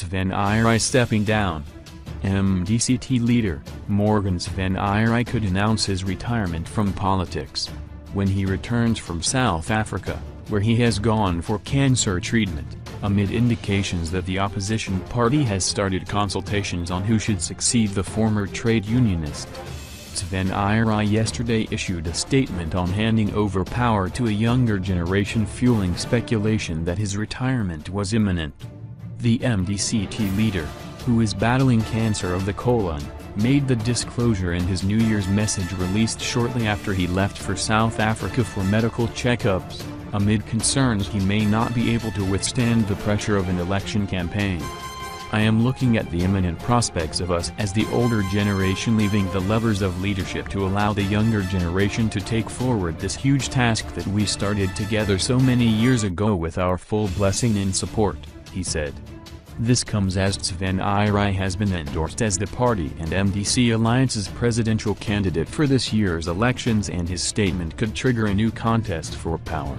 Tsvangirai stepping down. MDC-T leader, Morgan Tsvangirai could announce his retirement from politics when he returns from South Africa, where he has gone for cancer treatment, amid indications that the opposition party has started consultations on who should succeed the former trade unionist. Tsvangirai yesterday issued a statement on handing over power to a younger generation, fueling speculation that his retirement was imminent. The MDC-T leader, who is battling cancer of the colon, made the disclosure in his New Year's message released shortly after he left for South Africa for medical checkups, amid concerns he may not be able to withstand the pressure of an election campaign. "I am looking at the imminent prospects of us as the older generation leaving the levers of leadership to allow the younger generation to take forward this huge task that we started together so many years ago with our full blessing and support," he said. This comes as Tsvangirai has been endorsed as the party and MDC Alliance's presidential candidate for this year's elections, and his statement could trigger a new contest for power.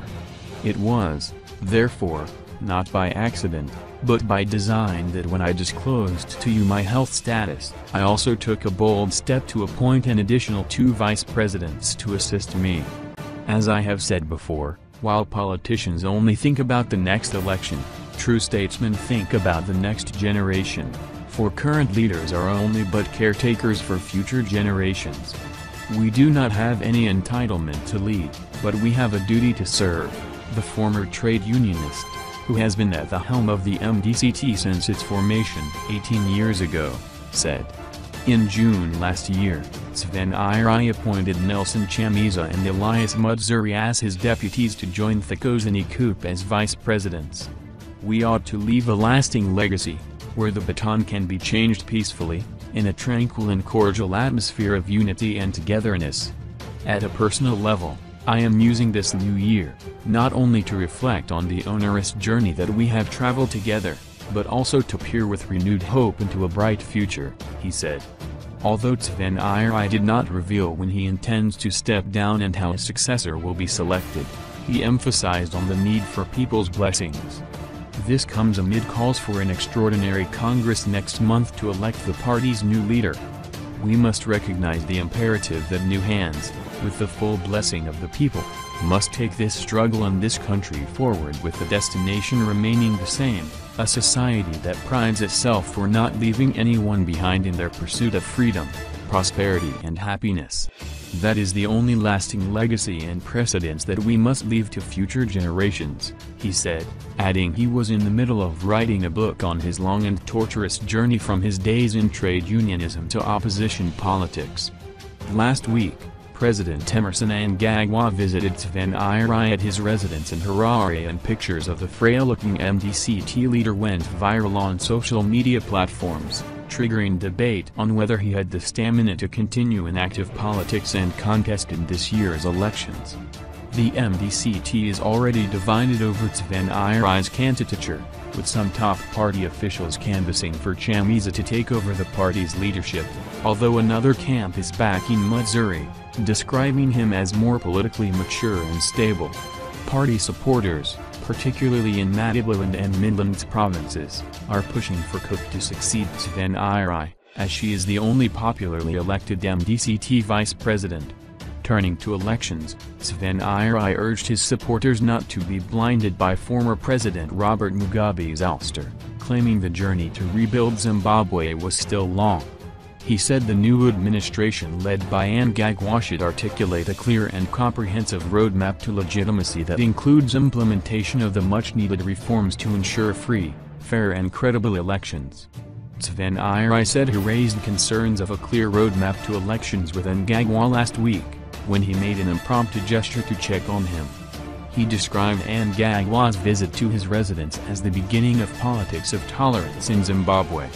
It was, therefore, not by accident, but by design that when I disclosed to you my health status, I also took a bold step to appoint an additional 2 vice presidents to assist me. As I have said before, while politicians only think about the next election, true statesmen think about the next generation, for current leaders are only but caretakers for future generations. We do not have any entitlement to lead, but we have a duty to serve, the former trade unionist, who has been at the helm of the MDC-T since its formation 18 years ago, said. In June last year, Tsvangirai appointed Nelson Chamisa and Elias Mudzuri as his deputies to join Ferguson coup as vice presidents. "We ought to leave a lasting legacy, where the baton can be changed peacefully, in a tranquil and cordial atmosphere of unity and togetherness. At a personal level, I am using this new year, not only to reflect on the onerous journey that we have traveled together, but also to peer with renewed hope into a bright future," he said. Although Tsvangirai did not reveal when he intends to step down and how a successor will be selected, he emphasized on the need for people's blessings. This comes amid calls for an extraordinary Congress next month to elect the party's new leader. "We must recognize the imperative that new hands, with the full blessing of the people, must take this struggle and this country forward with the destination remaining the same, a society that prides itself for not leaving anyone behind in their pursuit of freedom, prosperity and happiness. That is the only lasting legacy and precedence that we must leave to future generations," he said, adding he was in the middle of writing a book on his long and torturous journey from his days in trade unionism to opposition politics. Last week, President Emmerson Mnangagwa visited Tsvangirai at his residence in Harare, and pictures of the frail-looking MDC-T leader went viral on social media platforms, triggering debate on whether he had the stamina to continue in active politics and contest in this year's elections. The MDC-T is already divided over Tsvangirai's candidature, with some top party officials canvassing for Chamisa to take over the party's leadership, although another camp is backing Mudzuri, describing him as more politically mature and stable. Party supporters, particularly in Matabeland and Midlands provinces, are pushing for Cook to succeed Tsvangirai, as she is the only popularly elected MDC-T vice president. Turning to elections, Tsvangirai urged his supporters not to be blinded by former President Robert Mugabe's ouster, claiming the journey to rebuild Zimbabwe was still long. He said the new administration led by Mnangagwa should articulate a clear and comprehensive roadmap to legitimacy that includes implementation of the much-needed reforms to ensure free, fair and credible elections. Tsvangirai said he raised concerns of a clear roadmap to elections with Mnangagwa last week, when he made an impromptu gesture to check on him. He described Mnangagwa's visit to his residence as the beginning of politics of tolerance in Zimbabwe.